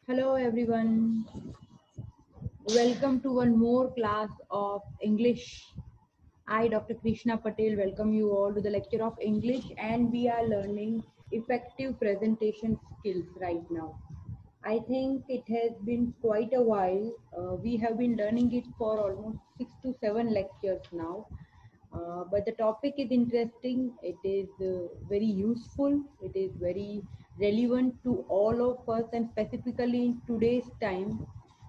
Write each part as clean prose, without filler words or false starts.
Hello everyone. Welcome to one more class of English. I, Dr. Krishna Patel, welcome you all to the lecture of English, and we are learning effective presentation skills right now. I think it has been quite a while. We have been learning it for almost 6 to 7 lectures now. But the topic is interesting. It is very useful. It is very relevant to all of us, and specifically in today's time,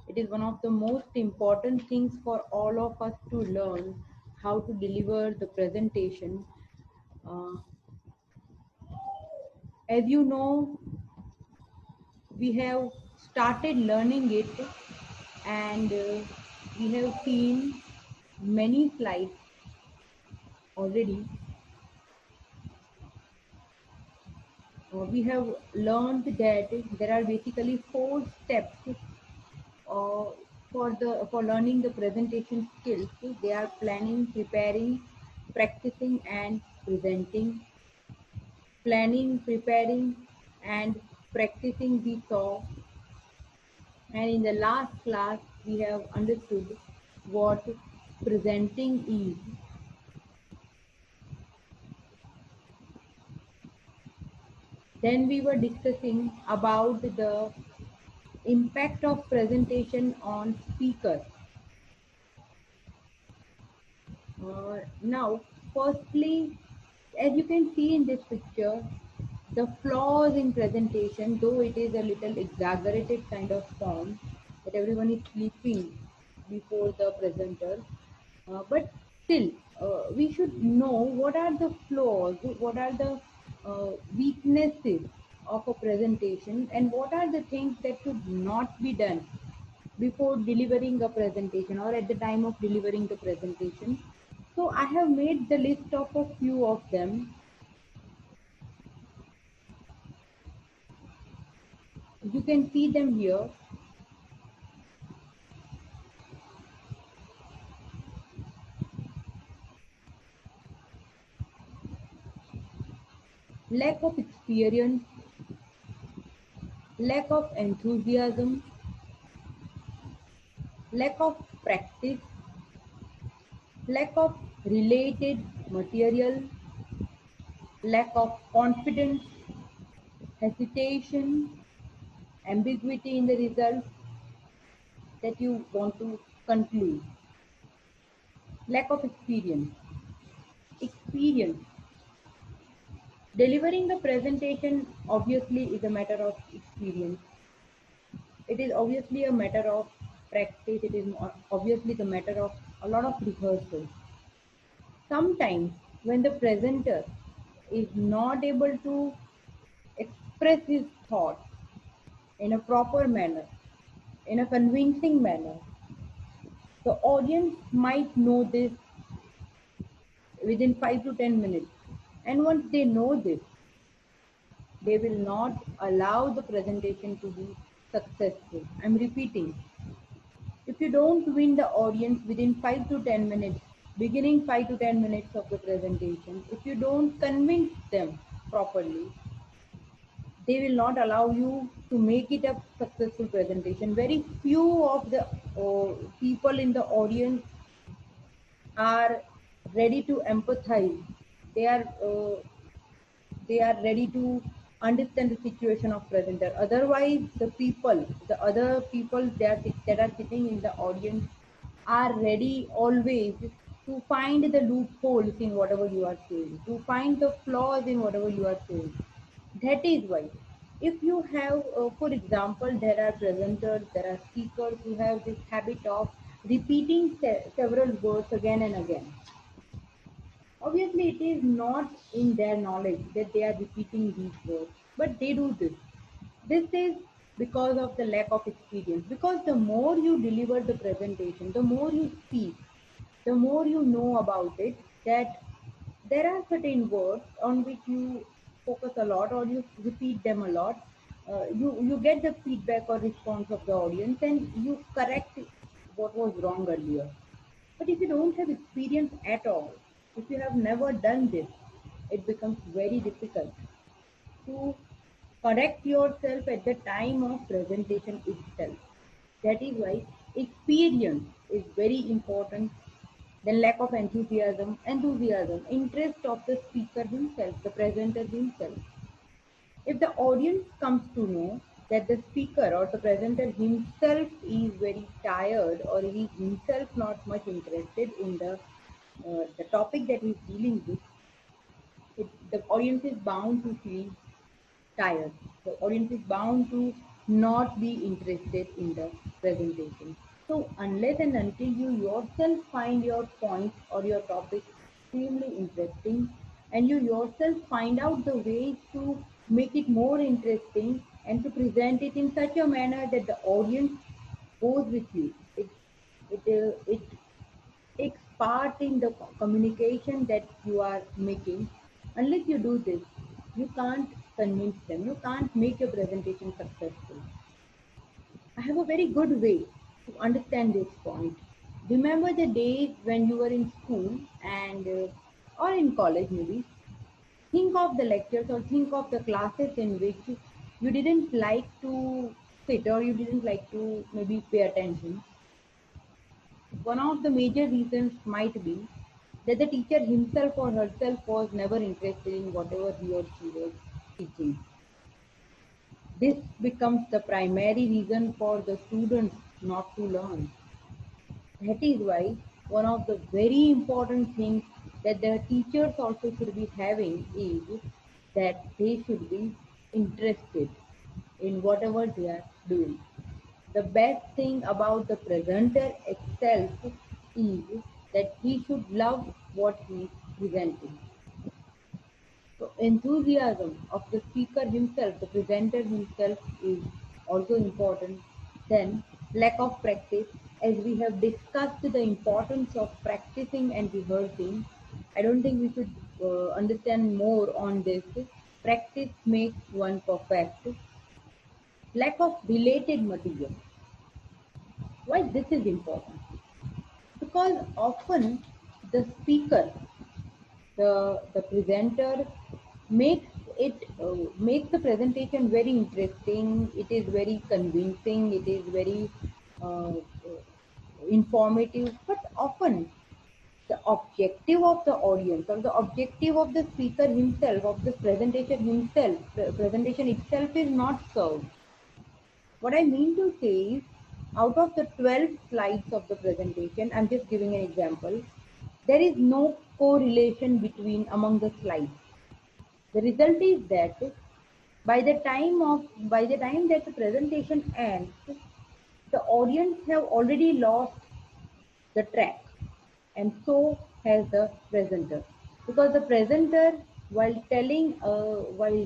it is one of the most important things for all of us to learn how to deliver the presentation. Uh, as you know, we have started learning it, and we have seen many slides already. We have learned that there are basically 4 steps for learning the presentation skills. They are planning, preparing, practicing, and presenting. Planning, preparing, and practicing we saw, and in the last class we have understood what presenting is. Then we were discussing about the impact of presentation on speakers. Now, firstly, as you can see in this picture, the flaws in presentation, though it is a little exaggerated kind of form that everyone is sleeping before the presenter, but still, we should know what are the flaws, what are the weaknesses of a presentation, and what are the things that should not be done before delivering a presentation or at the time of delivering the presentation. So I have made the list of a few of them. You can see them here. Lack of experience, lack of enthusiasm, lack of practice, lack of related material, lack of confidence, hesitation, ambiguity in the result that you want to conclude, lack of experience. Experience. Delivering the presentation obviously is a matter of experience. It is obviously a matter of practice. It is obviously the matter of a lot of rehearsal. Sometimes when the presenter is not able to express his thoughts in a proper manner, in a convincing manner, the audience might know this within 5 to 10 minutes. And once they know this, they will not allow the presentation to be successful. I'm repeating, if you don't win the audience within 5 to 10 minutes, beginning 5 to 10 minutes of the presentation, if you don't convince them properly, they will not allow you to make it a successful presentation. Very few of the people in the audience are ready to empathize. They are they are ready to understand the situation of presenter. Otherwise, the other people that are sitting in the audience are ready always to find the loopholes in whatever you are saying, to find the flaws in whatever you are saying. That is why, if you have, for example, there are presenters, there are speakers who have this habit of repeating several words again and again. Obviously, it is not in their knowledge that they are repeating these words, but they do this. This is because of the lack of experience. Because the more you deliver the presentation, the more you speak, the more you know about it, that there are certain words on which you focus a lot or you repeat them a lot. You get the feedback or response of the audience and you correct what was wrong earlier. But if you don't have experience at all, if you have never done this, it becomes very difficult to correct yourself at the time of presentation itself. That is why experience is very important. Then lack of enthusiasm, interest of the speaker himself, the presenter himself. If the audience comes to know that the speaker or the presenter himself is very tired or he is himself not much interested in the topic that he is dealing with, the audience is bound to feel tired. The audience is bound to not be interested in the presentation. So unless and until you yourself find your point or your topic extremely interesting, and you yourself find out the ways to make it more interesting and to present it in such a manner that the audience goes with you. It takes part in the communication that you are making. Unless you do this, you can't convince them, you can't make your presentation successful. I have a very good way to understand this point. Remember the days when you were in school and or in college maybe. Think of the lectures or think of the classes in which you didn't like to sit or you didn't like to maybe pay attention. One of the major reasons might be that the teacher himself or herself was never interested in whatever he or she was teaching. This becomes the primary reason for the students not to learn. That is why one of the very important things that the teachers also should be having is that they should be interested in whatever they are doing. The best thing about the presenter itself is that he should love what he is presenting. So enthusiasm of the speaker himself, the presenter himself is also important. Then lack of practice, as we have discussed the importance of practicing and rehearsing. I don't think we should understand more on this. Practice makes one perfect. Lack of related material. Why this is important? Because often the speaker, the presenter makes makes the presentation very interesting. It is very convincing. It is very uh, informative. But often the objective of the audience or the objective of the speaker himself, of the presentation himself, presentation itself is not served. What I mean to say is, out of the 12 slides of the presentation, I'm just giving an example, there is no correlation between among the slides. The result is that by the time that the presentation ends, the audience have already lost the track, and so has the presenter. Because the presenter, while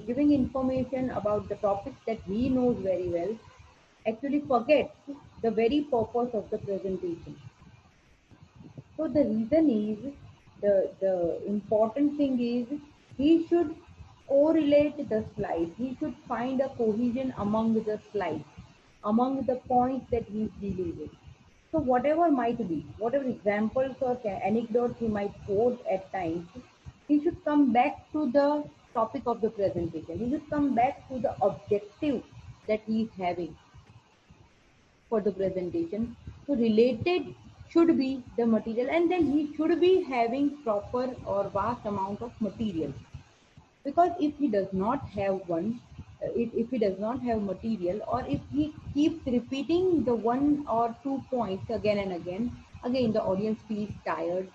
giving information about the topic that he knows very well, actually forgets the very purpose of the presentation. So the reason is the important thing is he should correlate the slides. He should find a cohesion among the slides, among the points that he is dealing with. So whatever might be, whatever examples or anecdotes he might quote at times, he should come back to the topic of the presentation. He should come back to the objective that he is having for the presentation. So related should be the material, and then he should be having proper or vast amount of material. Because if he does not have one, if he does not have material, or if he keeps repeating the one or two points again and again the audience feels tired.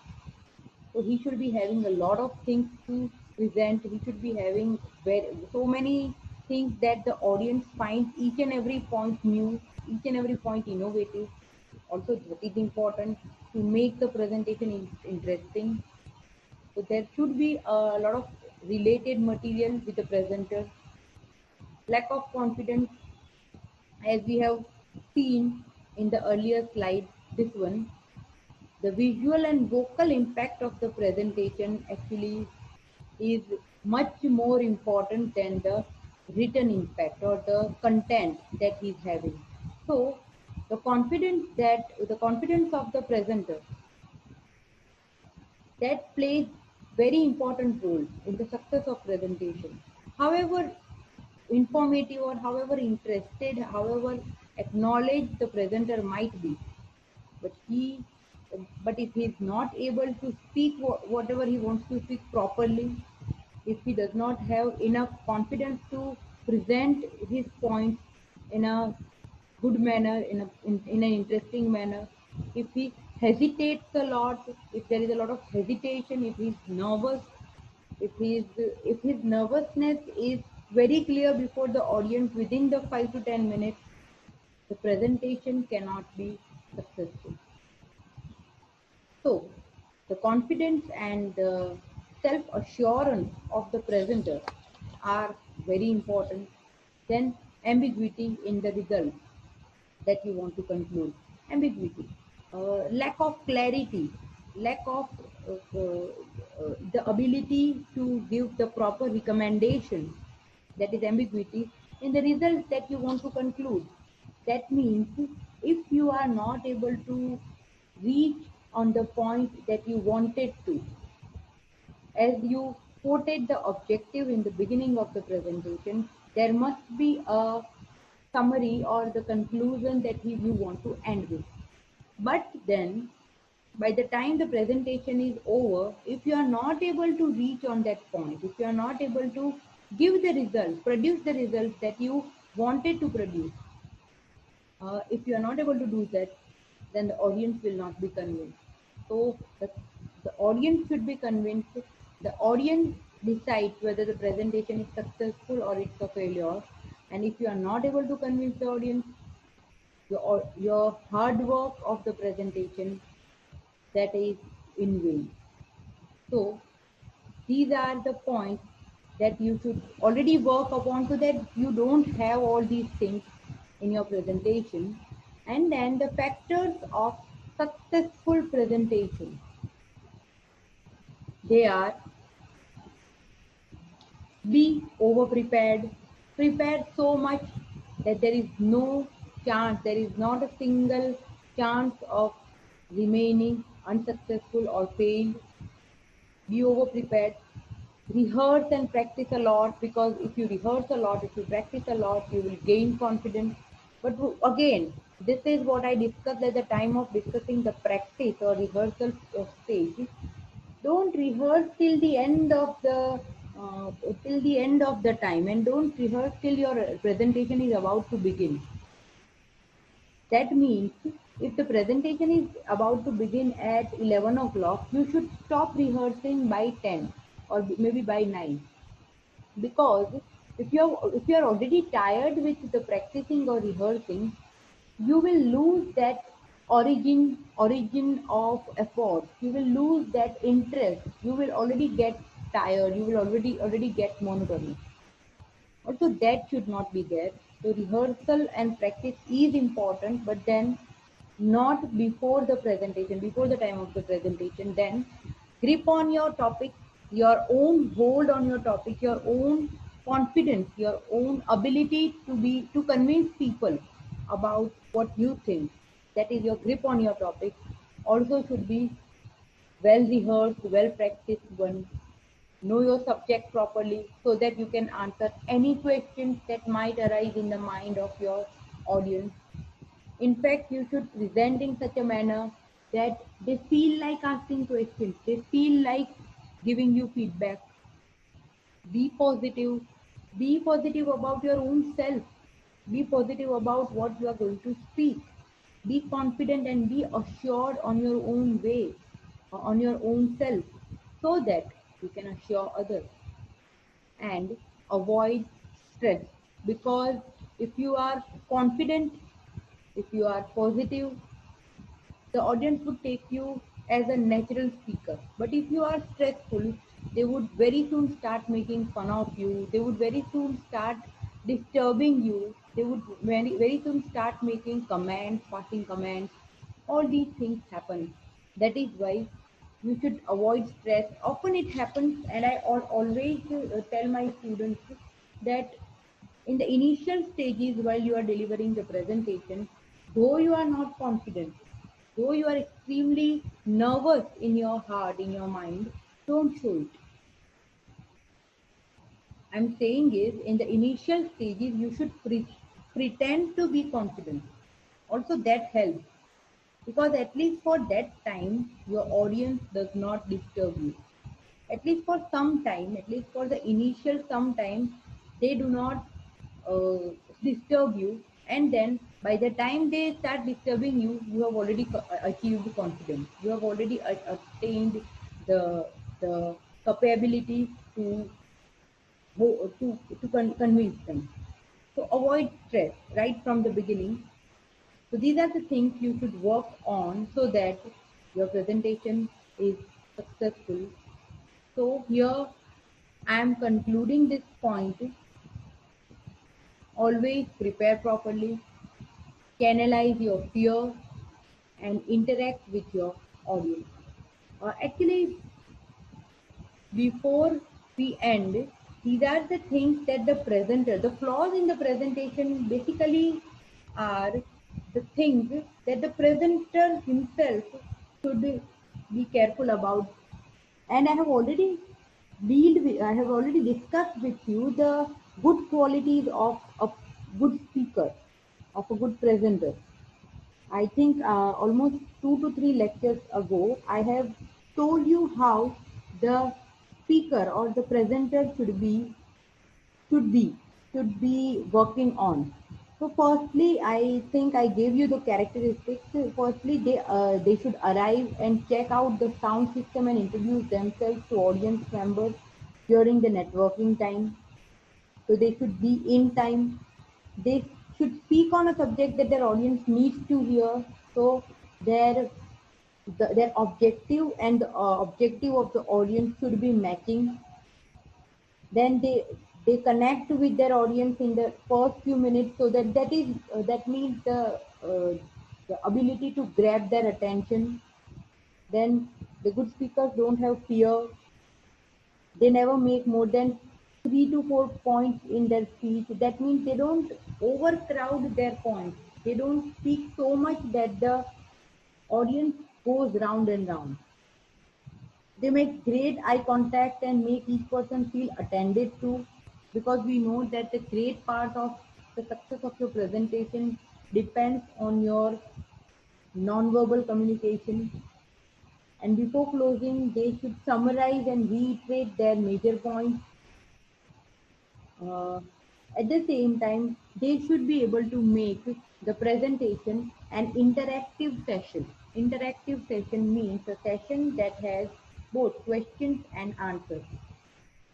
So he should be having a lot of things to present. He should be having so many things that the audience finds each and every point new, each and every point innovative. Also, that is important to make the presentation interesting. So there should be a lot of related material with the presenter. Lack of confidence, as we have seen in the earlier slide, this one, the visual and vocal impact of the presentation actually is much more important than the written impact or the content that he's having. So the confidence of the presenter, that plays very important role in the success of presentation. However, informative or however interested, however acknowledged the presenter might be, but he but if he is not able to speak whatever he wants to speak properly, if he does not have enough confidence to present his points in a good manner, in an interesting manner, if he hesitates a lot, if there is a lot of hesitation, if he is nervous, if his nervousness is very clear before the audience within the 5 to 10 minutes, the presentation cannot be successful. So, the confidence and the self assurance of the presenter are very important. Then, ambiguity in the results that you want to conclude. Ambiguity, lack of clarity, lack of the ability to give the proper recommendation, that is ambiguity in the results that you want to conclude. That means if you are not able to reach on the point that you wanted to, as you quoted the objective in the beginning of the presentation, there must be a summary or the conclusion that you want to end with. But then, by the time the presentation is over, if you are not able to reach on that point, if you are not able to give the results, produce the results that you wanted to produce, if you are not able to do that, then the audience will not be convinced. So the audience should be convinced. The audience decides whether the presentation is successful or it's a failure. And if you are not able to convince the audience, your hard work of the presentation, that is in vain. So these are the points that you should already work upon, so that you don't have all these things in your presentation. And then the factors of successful presentation, they are: be over prepared, prepare so much that there is no chance, there is not a single chance of remaining unsuccessful or failed. Be over prepared. Rehearse and practice a lot, because if you rehearse a lot, if you practice a lot, you will gain confidence. But again, this is what I discussed at the time of discussing the practice or rehearsal stage. Don't rehearse uh, till the end of the time, and don't rehearse till your presentation is about to begin. That means if the presentation is about to begin at 11 o'clock, you should stop rehearsing by 10 or maybe by 9. Because if you are already tired with the practicing or rehearsing, you will lose that origin of effort. You will lose that interest. You will already get tired. You will already get monotony. Also, that should not be there. So rehearsal and practice is important, but then not before the presentation, before the time of the presentation. Then grip on your topic, your own hold on your topic, your own confidence, your own ability to convince people about what you think. That is your grip on your topic. Also should be well rehearsed, well practiced one. Know your subject properly so that you can answer any questions that might arise in the mind of your audience. In fact, you should present in such a manner that they feel like asking questions, they feel like giving you feedback. Be positive, be positive about your own self, be positive about what you are going to speak. Be confident and be assured on your own way, on your own self, so that you can assure others. And avoid stress, because if you are confident, if you are positive, the audience would take you as a natural speaker. But if you are stressful, they would very soon start making fun of you. They would very soon start disturbing you. They would very soon start making comments, passing comments. All these things happen. That is why you should avoid stress. Often it happens, and I always tell my students that in the initial stages while you are delivering the presentation, though you are not confident, though you are extremely nervous in your heart, in your mind, don't show it. I'm saying is, in the initial stages, you should pretend to be confident. Also, that helps because at least for that time, your audience does not disturb you. At least for some time, at least for the initial some time, they do not uh, disturb you. And then by the time they start disturbing you, you have already achieved confidence. You have already attained the capability to convince them. So avoid stress right from the beginning. So these are the things you should work on so that your presentation is successful. So here I am concluding this point. Always prepare properly, canalize your fear, and interact with your audience. Actually, before we end, these are the things that the flaws in the presentation basically are the things that the presenter himself should be careful about. And I have already discussed with you the good qualities of a good speaker, of a good presenter. I think almost 2 to 3 lectures ago, I have told you how the speaker or the presenter should be should be working on. So firstly, I think I gave you the characteristics. Firstly, they should arrive and check out the sound system and introduce themselves to audience members during the networking time. So they should be in time. They should speak on a subject that their audience needs to hear. So their their objective and the objective of the audience should be matching. Then they connect with their audience in the first few minutes, so that means the ability to grab their attention. Then the good speakers don't have fear. They never make more than 3 to 4 points in their speech. That means they don't overcrowd their points. They don't speak so much that the audience goes round and round. They make great eye contact and make each person feel attended to, because we know that the great part of the success of your presentation depends on your non-verbal communication. And before closing, they should summarize and reiterate their major points. Uh, at the same time, they should be able to make the presentation an interactive session. Interactive session means a session that has both questions and answers.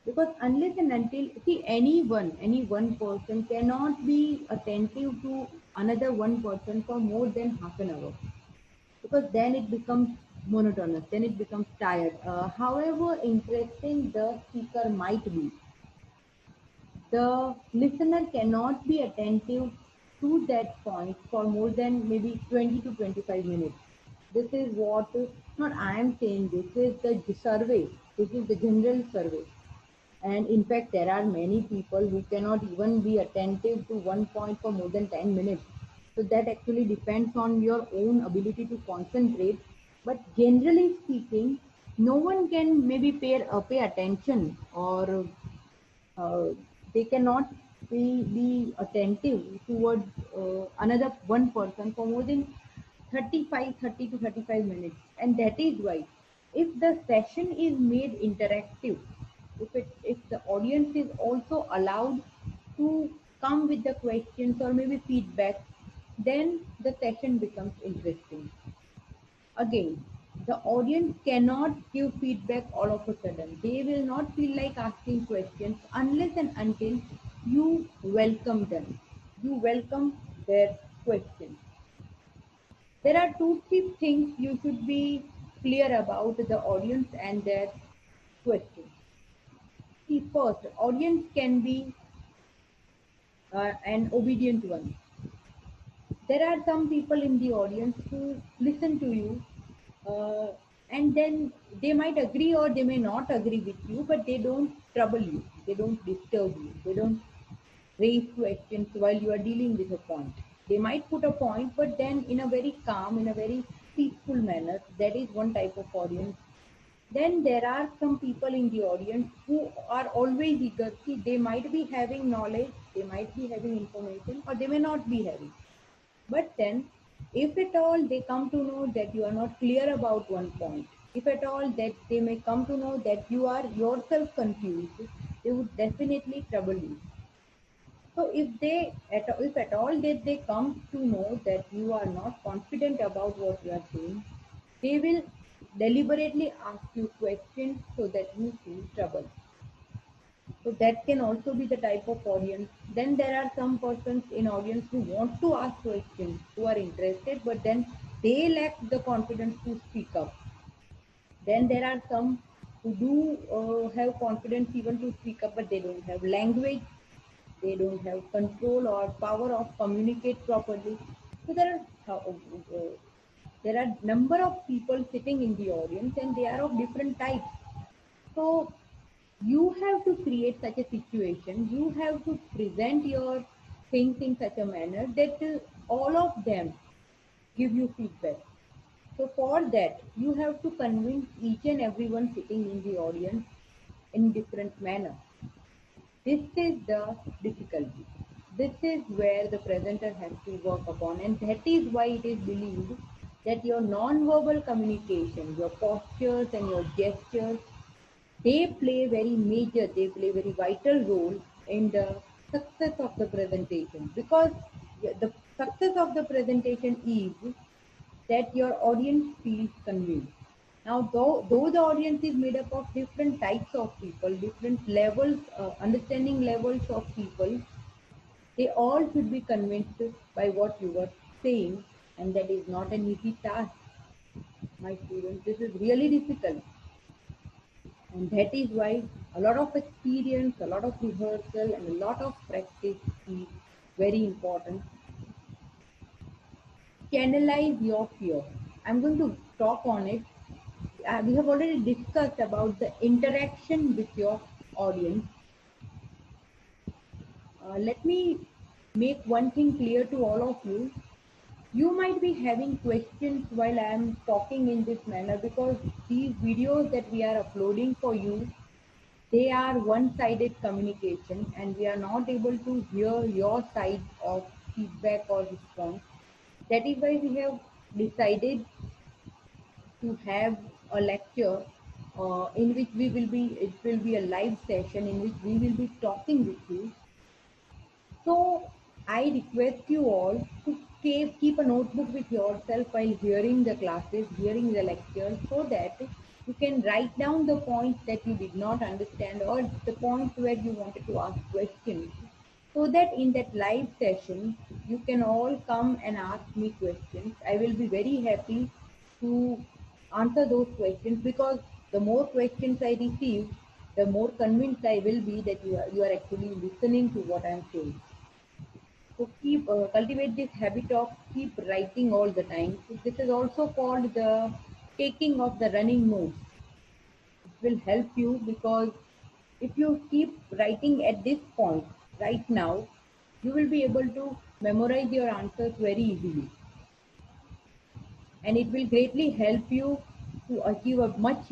Because unless and until, see, any one person cannot be attentive to another one person for more than half an hour, because then it becomes monotonous, then it becomes tired. However interesting the speaker might be, the listener cannot be attentive to that point for more than maybe 20 to 25 minutes. This is what, not I am saying, this is the survey, this is the general survey. And in fact, there are many people who cannot even be attentive to one point for more than 10 minutes. So that actually depends on your own ability to concentrate. But generally speaking, no one can maybe pay attention, or uh, they cannot be attentive towards another one person for more than 30 to 35 minutes. And that is why, if the session is made interactive, if the audience is also allowed to come with the questions or maybe feedback, then the session becomes interesting. Again, the audience cannot give feedback all of a sudden. They will not feel like asking questions unless and until you welcome them. You welcome their questions. There are 2, 3 things you should be clear about the audience and their questions. See, first, audience can be an obedient one. There are some people in the audience who listen to you, uh, and then they might agree or they may not agree with you, but they don't trouble you, they don't disturb you, they don't raise questions while you are dealing with a point. They might put a point, but then in a very calm, in a very peaceful manner. That is one type of audience. Then there are some people in the audience who are always eager. See, they might be having knowledge, they might be having information, or they may not be having. But then, if at all they come to know that you are not clear about one point, if at all that they may come to know that you are yourself confused, they would definitely trouble you. So if at all that they come to know that you are not confident about what you are saying, they will deliberately ask you questions so that you feel trouble. So that can also be the type of audience. Then there are some persons in audience who want to ask questions, who are interested, but then they lack the confidence to speak up. Then there are some who do have confidence even to speak up, but they don't have language, they don't have control or power of communicate properly. So there are number of people sitting in the audience, and they are of different types. So you have to create such a situation. You have to present your things in such a manner that all of them give you feedback. So for that, you have to convince each and everyone sitting in the audience in different manner. This is the difficulty. This is where the presenter has to work upon, and that is why it is believed that your non-verbal communication, your postures and your gestures, they play very major, they play very vital role in the success of the presentation, because the success of the presentation is that your audience feels convinced. Now, though the audience is made up of different types of people, different levels, understanding levels of people, they all should be convinced by what you were saying, and that is not an easy task, my students. This is really difficult, and that is why a lot of experience, a lot of rehearsal, and a lot of practice is very important. Channelize your fear. I'm going to talk on it. We have already discussed about the interaction with your audience. Let me make one thing clear to all of you. You might be having questions while I am talking in this manner, because these videos that we are uploading for you, they are one-sided communication, and we are not able to hear your side of feedback or response. That is why we have decided to have a lecture in which it will be a live session in which we will be talking with you. So I request you all to keep a notebook with yourself while hearing the classes, hearing the lectures, so that you can write down the points that you did not understand, or the points where you wanted to ask questions, so that in that live session you can all come and ask me questions. I will be very happy to answer those questions, because the more questions I receive, the more convinced I will be that you are actually listening to what I am saying. So keep cultivate this habit of keep writing all the time. So this is also called the taking of the running notes. It will help you, because if you keep writing at this point right now, you will be able to memorize your answers very easily, and it will greatly help you to achieve a much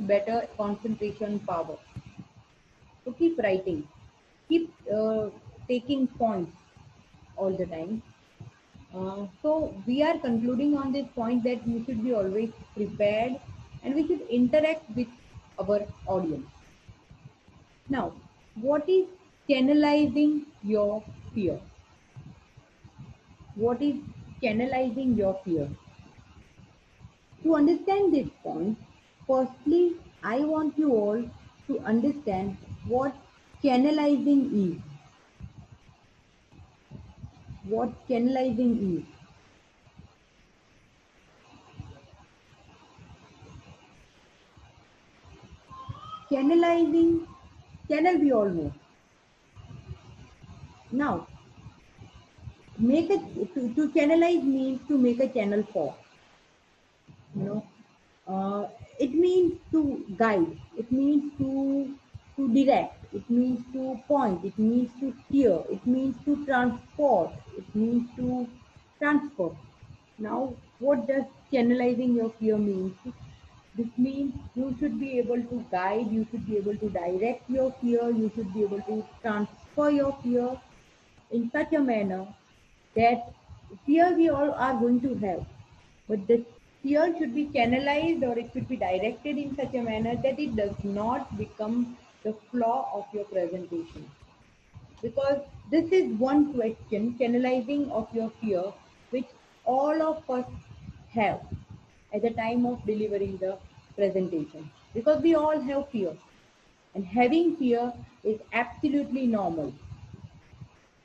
better concentration power. So keep writing, keep taking points all the time. So we are concluding on this point that we should be always prepared, and we should interact with our audience. Now, what is channelizing your fear? What is channelizing your fear? To understand this point, firstly, I want you all to understand what channelizing is. What channelizing is. Channelizing, channel we all know. Now, to channelize means to make a channel for. You know, it means to guide. It means to direct. It means to point. It means to steer. It means to transport. It means to transfer. Now, what does channelizing your fear mean? This means you should be able to guide, you should be able to direct your fear, you should be able to transfer your fear in such a manner that fear we all are going to have, but the fear should be channelized or it should be directed in such a manner that it does not become the flaw of your presentation. Because this is one question, channelizing of your fear, which all of us have at the time of delivering the presentation. Because we all have fear, and having fear is absolutely normal.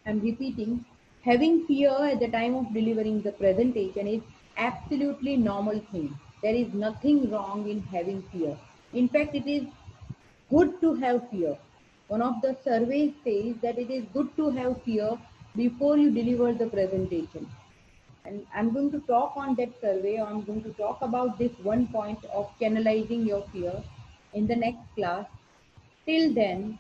I'm repeating, having fear at the time of delivering the presentation is absolutely normal thing. There is nothing wrong in having fear. In fact, it is good to have fear. One of the surveys says that it is good to have fear before you deliver the presentation. And I'm going to talk on that survey, or I'm going to talk about this one point of channelizing your fear in the next class. Till then,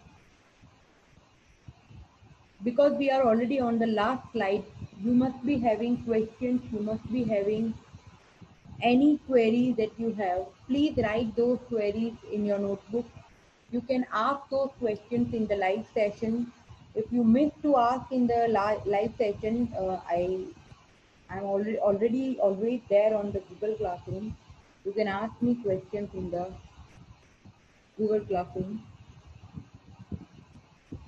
because we are already on the last slide, you must be having questions, you must be having any queries that you have. Please write those queries in your notebook. You can ask those questions in the live session. If you miss to ask in the live session, I'm already always there on the Google Classroom. You can ask me questions in the Google Classroom.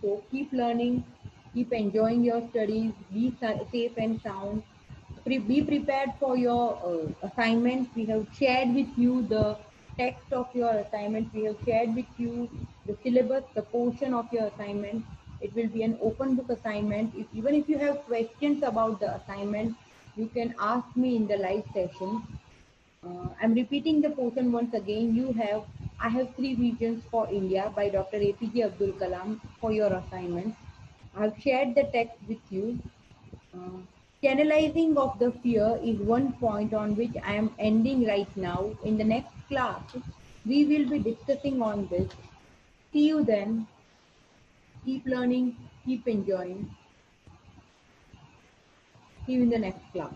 So keep learning, keep enjoying your studies, be safe and sound. Be prepared for your assignments. We have shared with you the text of your assignment. We have shared with you the syllabus, the portion of your assignment. It will be an open book assignment. Even if you have questions about the assignment, you can ask me in the live session. I'm repeating the portion once again. I have three visions for India by Dr. APJ Abdul Kalam for your assignment. I've shared the text with you. Uh, Channelizing of the fear is one point on which I am ending right now. In the next class, we will be discussing on this. See you then. Keep learning, keep enjoying. See you in the next class.